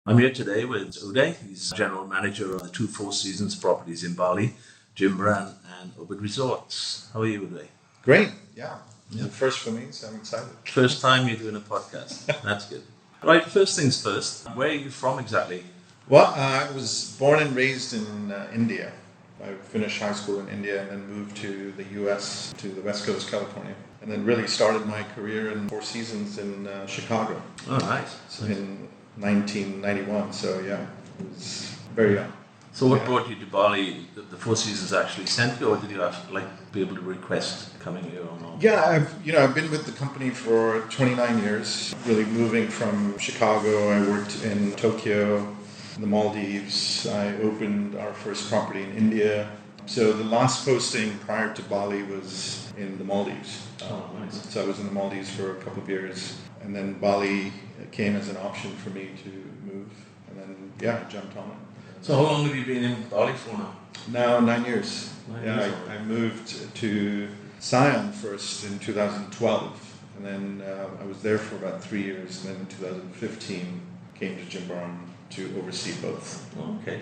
I'm here today with Uday. He's General Manager of the two Four Seasons properties in Bali, Jimbaran and Ubud Resorts. How are you, Uday? Great, yeah. The first for me, so I'm excited. First time you're doing a podcast. That's good. Right, first things first. Where are you from exactly? Well, I was born and raised in India. I finished high school in India and then moved to the US, to the West Coast, California. And then really started my career in Four Seasons in Chicago. Oh, nice. In 1991, so yeah, it was very young. So what brought you to Bali? The Four Seasons actually sent you, or did you have to be able to request coming here or not? Yeah, I've been with the company for 29 years. Really moving from Chicago, I worked in Tokyo, the Maldives. I opened our first property in India. So the last posting prior to Bali was in the Maldives. Oh, nice. So I was in the Maldives for a couple of years, and then Bali came as an option for me to move, and then I jumped on it. So how long have you been in Bali for now? Now 9 years. 9 years I moved to Sion first in 2012, and then I was there for about 3 years, and then in 2015 came to Jimbaran to oversee both. Okay.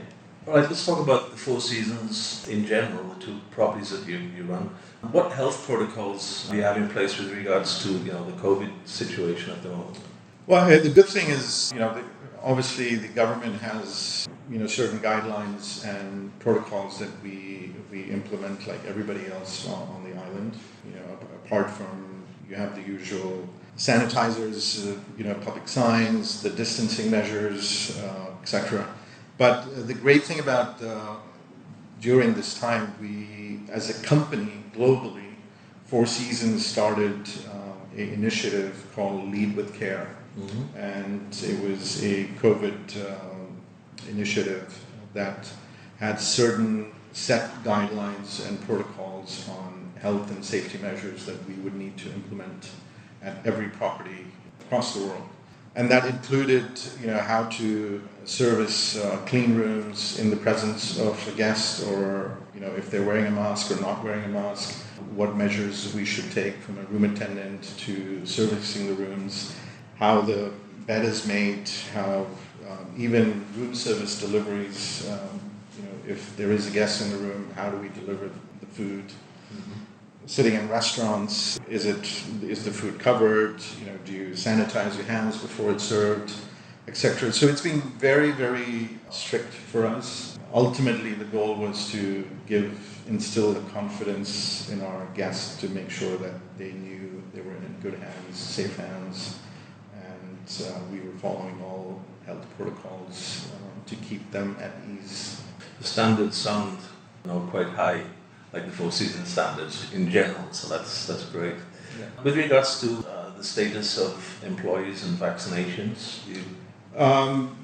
All right, let's talk about the Four Seasons in general, the two properties that you run. What health protocols do you have in place with regards to the COVID situation at the moment? Well, the good thing is, obviously the government has certain guidelines and protocols that we implement like everybody else on the island. Apart from you have the usual sanitizers, public signs, the distancing measures, etc. But the great thing about during this time, we, as a company globally, Four Seasons started an initiative called Lead with Care. Mm-hmm. And it was a COVID initiative that had certain set guidelines and protocols on health and safety measures that we would need to implement at every property across the world. And that included, how to service clean rooms in the presence of a guest, or if they're wearing a mask or not wearing a mask, what measures we should take from a room attendant to servicing the rooms, how the bed is made, how even room service deliveries, if there is a guest in the room, how do we deliver the food? Mm-hmm. Sitting in restaurants, is the food covered? Do you sanitize your hands before it's served, etc. So it's been very, very strict for us. Ultimately, the goal was to instill the confidence in our guests to make sure that they knew they were in good hands, safe hands, and we were following all health protocols to keep them at ease. The standards sound quite high, like the Four Seasons standards in general, so that's great. Yeah. With regards to the status of employees and vaccinations,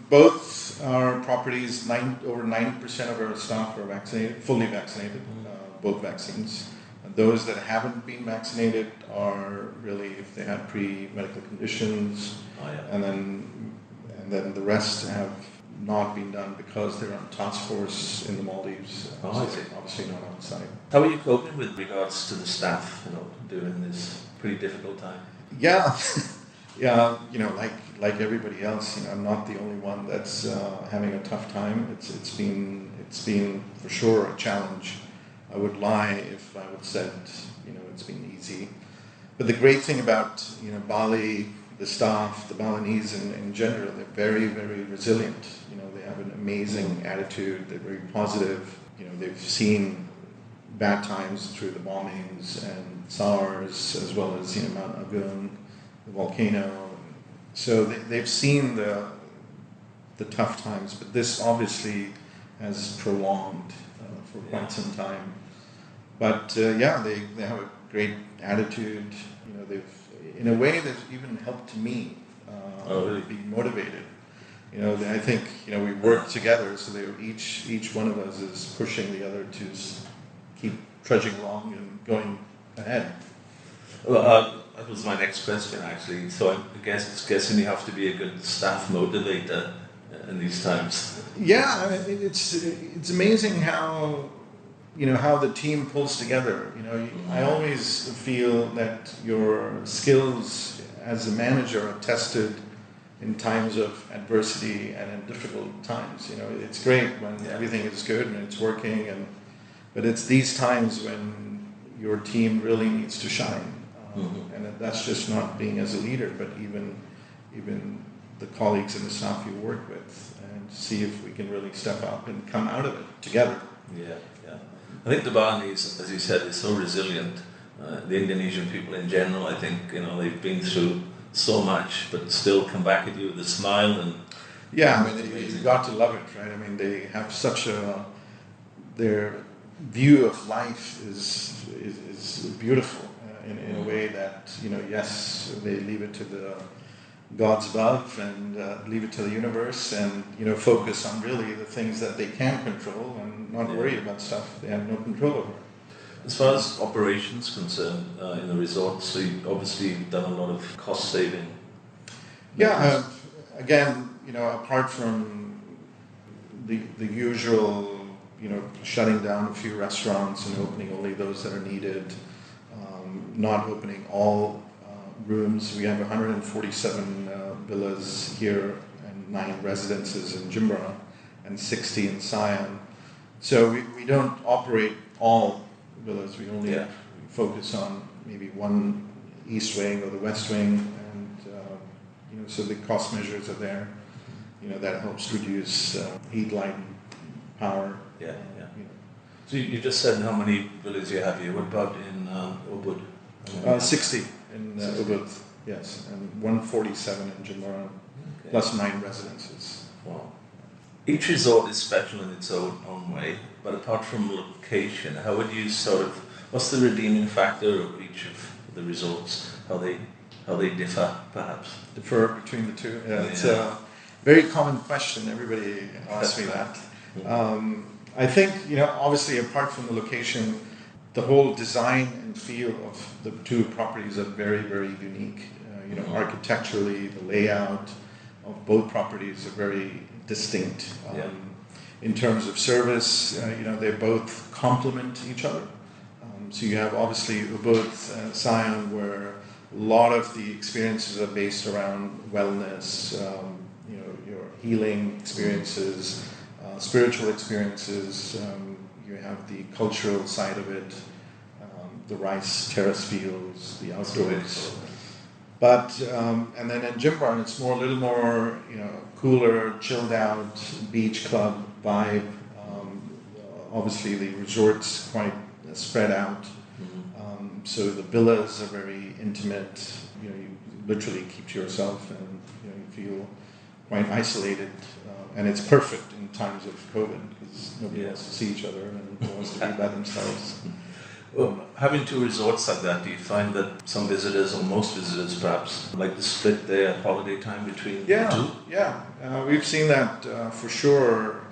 both our properties, over 90% of our staff are vaccinated, fully vaccinated, both vaccines. Those that haven't been vaccinated are really if they had pre-medical conditions, and then the rest have not been done because they're on task force in the Maldives. Obviously not outside. How are you coping with regards to the staff, during this pretty difficult time? Yeah, yeah. Like everybody else, I'm not the only one that's having a tough time. It's been for sure a challenge. I would lie if I would said it's been easy. But the great thing about Bali, the staff, the Balinese in general, they're very, very resilient. They have an amazing attitude. They're very positive. They've seen bad times through the bombings and SARS, as well as Mount Agun, the volcano. So they've seen the tough times, but this obviously has prolonged for quite some time. But they have a great attitude. In a way, they've even helped me be motivated. I think we work together, so each one of us is pushing the other to keep trudging along and going ahead. Well, that was my next question actually. So I'm guessing you have to be a good staff motivator in these times. Yeah, it's amazing how the team pulls together. I always feel that your skills as a manager are tested in times of adversity and in difficult times. You know, it's great when everything is good and it's working, but it's these times when your team really needs to shine. And that's just not being as a leader, but even the colleagues and the staff you work with, and see if we can really step up and come out of it together. Yeah. I think the Balinese, as you said, is so resilient. The Indonesian people in general, I think, they've been through so much, but still come back at you with a smile. And yeah, I mean, you've got to love it, right? I mean, they have such their view of life is beautiful in a way that, yes, they leave it to the gods above and leave it to the universe, and focus on really the things that they can control and not worry about stuff they have no control over. As far as operations concerned in the resort, so you've obviously done a lot of cost saving. Yeah, again, apart from the usual, shutting down a few restaurants and opening only those that are needed, not opening all rooms. We have 147 villas here and 9 residences in Jimbaran and 60 in Siam. So we don't operate all villas. We only focus on maybe one east wing or the west wing, and so the cost measures are there. That helps reduce heat, light, power. So you just said how many villas you have here. What about in Ubud? 60 in Ubud, yes, and 147 in Jimbaran, plus 9 residences. Wow. Each resort is special in its own way, but apart from location, how would you what's the redeeming factor of each of the resorts? How they differ, perhaps? Differ between the two? It's a very common question. Everybody asks me that. I think, obviously apart from the location, the whole design and feel of the two properties are very, very unique. Architecturally, the layout of both properties are very distinct. In terms of service, they both complement each other. So you have obviously Ubud, Siam, where a lot of the experiences are based around wellness, your healing experiences, spiritual experiences. You have the cultural side of it, the rice terrace fields, the outdoors. But and then in Jimbaran, it's a little more, cooler, chilled out beach club vibe. Obviously, the resort's quite spread out. So the villas are very intimate. You literally keep to yourself, and you feel quite isolated. And it's perfect in times of COVID because nobody wants to see each other and wants to be by themselves. Well, having two resorts like that, do you find that some visitors, or most visitors perhaps, like to split their holiday time between the two? Yeah. We've seen that for sure.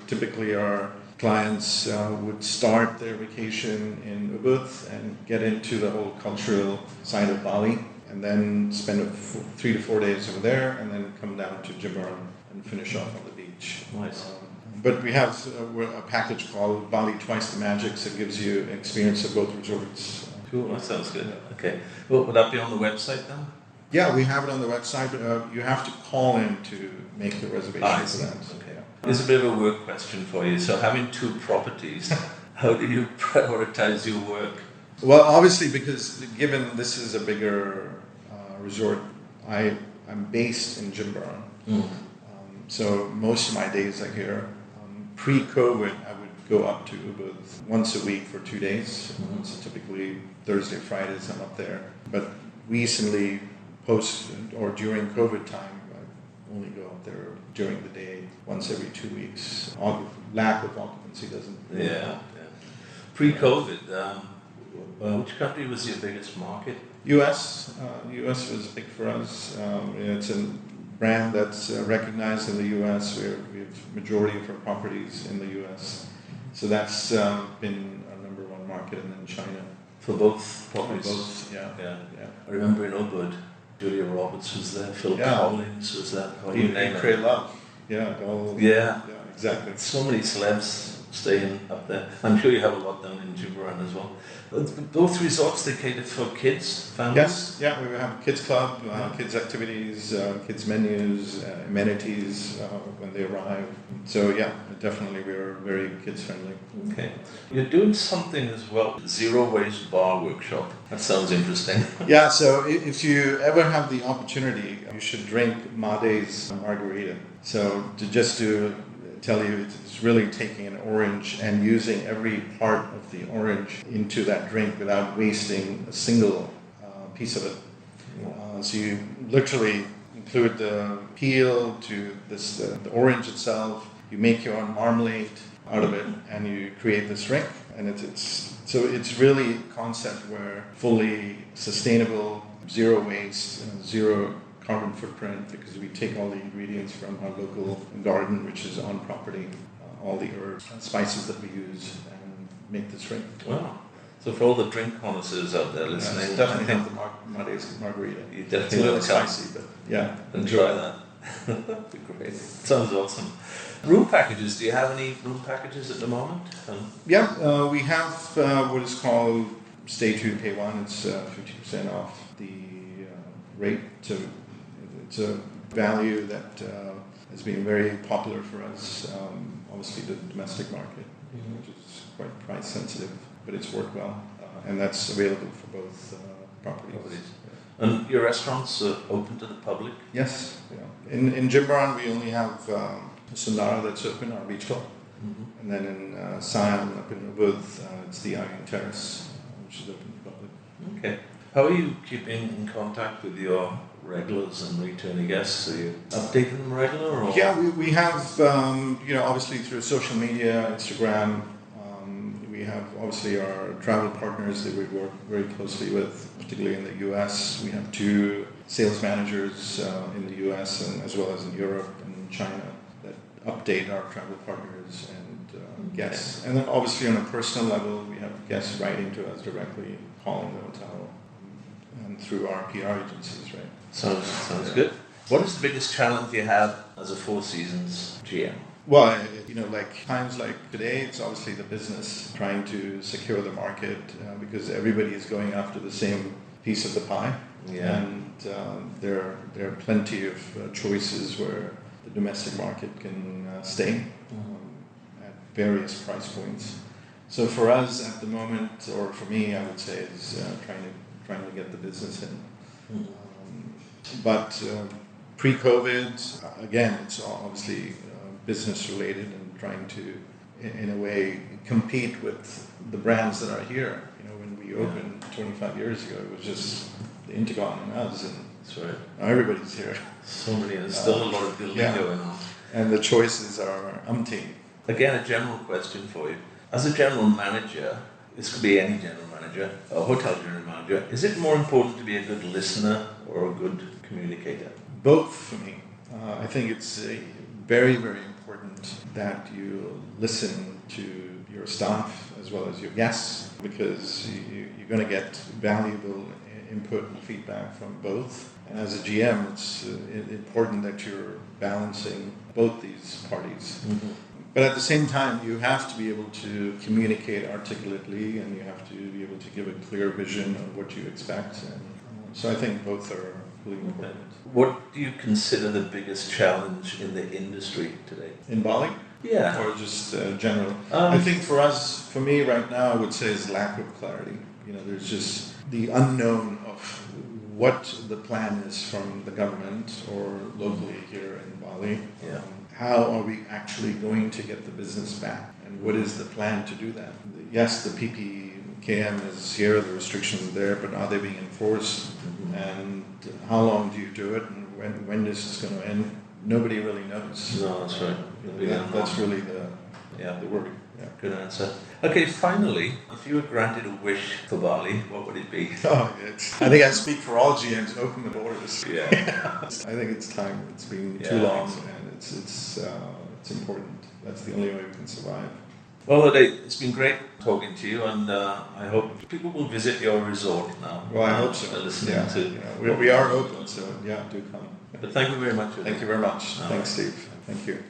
Typically our clients would start their vacation in Ubud and get into the whole cultural side of Bali, and then spend 3 to 4 days over there, and then come down to Jimbaran and finish off on the beach. Nice. But we have a package called Bali Twice the Magic that gives you an experience of both resorts. Cool, that sounds good. Okay. Well, would that be on the website then? Yeah, we have it on the website, but you have to call in to make the reservation for that. Okay. Here's a bit of a work question for you. So having 2 properties, how do you prioritize your work? Well, obviously, because given this is a bigger resort, I'm based in Jimbaran. So most of my days are here. Pre-COVID, I would go up to Ubud once a week for 2 days. So typically Thursday, Fridays, I'm up there. But recently, post or during COVID time, I only go up there during the day, once every 2 weeks. Lack of occupancy doesn't. Yeah. Pre-COVID, which country was your biggest market? U.S. U.S. was big for us. It's a brand that's recognized in the U.S. We have majority of our properties in the U.S. So that's been our number 1 market, and then China. For both properties? For both, yeah. I remember in Ubud, Julia Roberts was there, Phil Collins was there. Love. Yeah, exactly. So many celebs staying up there. I'm sure you have a lot down in Jimbaran as well. Both resorts, they cater for kids, families? Yes, yeah, we have a kids club, kids activities, kids menus, amenities when they arrive. So yeah, definitely we are very kids friendly. Okay. You're doing something as well, zero waste bar workshop. That sounds interesting. Yeah, so if you ever have the opportunity, you should drink Days Margarita. So to tell you, it's really taking an orange and using every part of the orange into that drink without wasting a single piece of it. So you literally include the peel to the orange itself. You make your own marmalade out of it, and you create this drink. And it's really a concept where fully sustainable, zero waste, zero carbon footprint, because we take all the ingredients from our local garden, which is on property, all the herbs and spices that we use, and make this drink. Wow. So for all the drink connoisseurs out there listening, definitely have the Days Margarita. You It's definitely a little want to come spicy, but yeah. and try that. That'd be great. Sounds awesome. Room packages. Do you have any room packages at the moment? We have what is called Stay Tuned Pay One. It's 50% off the rate. So it's a value that has been very popular for us. Obviously, the domestic market, which is quite price sensitive, but it's worked well, and that's available for both properties. And your restaurants are open to the public? Yes. Yeah. In Jimbaran, we only have Sundara that's open, our beach club. Mm-hmm. And then in Siam, up in Ubud, it's the Iron Terrace, which is open to the public. Okay. How are you keeping in contact with your regulars and returning guests? Are you updating them regular? Or? Yeah, we have, obviously through social media, Instagram. We have obviously our travel partners that we work very closely with, particularly in the US. We have 2 sales managers in the US and as well as in Europe and China that update our travel partners and guests. And then obviously on a personal level, we have guests writing to us directly, calling the hotel, and through our PR agencies, right? Sounds good. What is the biggest challenge you have as a Four Seasons GM? Well, like times like today, it's obviously the business trying to secure the market because everybody is going after the same piece of the pie. Yeah. And there are plenty of choices where the domestic market can stay at various price points. So for us at the moment, or for me, I would say, is trying to get the business in. But pre-COVID, again, it's obviously business related and trying to, in a way, compete with the brands that are here. When we opened 25 years ago, it was just the Intercon and us, and that's right. Now everybody's here. So many, there's still a lot of building going on. And the choices are umpteen. Again, a general question for you. As a general manager, this could be any general manager, a hotel general manager, is it more important to be a good listener or a good communicator? Both for me. I think it's very, very important that you listen to your staff as well as your guests, because you're going to get valuable input and feedback from both. And as a GM, it's important that you're balancing both these parties. Mm-hmm. But at the same time, you have to be able to communicate articulately, and you have to be able to give a clear vision of what you expect. And so I think both are really important. What do you consider the biggest challenge in the industry today? In Bali? Yeah. Or just general? I think for me right now, I would say is lack of clarity. There's just the unknown of what the plan is from the government or locally here in Bali. Yeah. How are we actually going to get the business back? And what is the plan to do that? Yes, the PPKM is here, the restrictions are there, but are they being enforced? Mm-hmm. And how long do you do it? And when this is going to end? Nobody really knows. No, that's right. That's really the worry. Yeah. Good answer. Okay, finally, if you were granted a wish for Bali, what would it be? I think I speak for all GMs. Open the borders. Yeah. I think it's time. It's been too long, and it's important. That's the only way we can survive. Well, Uday, it's been great talking to you, and I hope people will visit your resort now. Well, I hope so. Listening to we are open, so do come. But thank you very much. Thank you very much. Thanks, Steve. Thank you.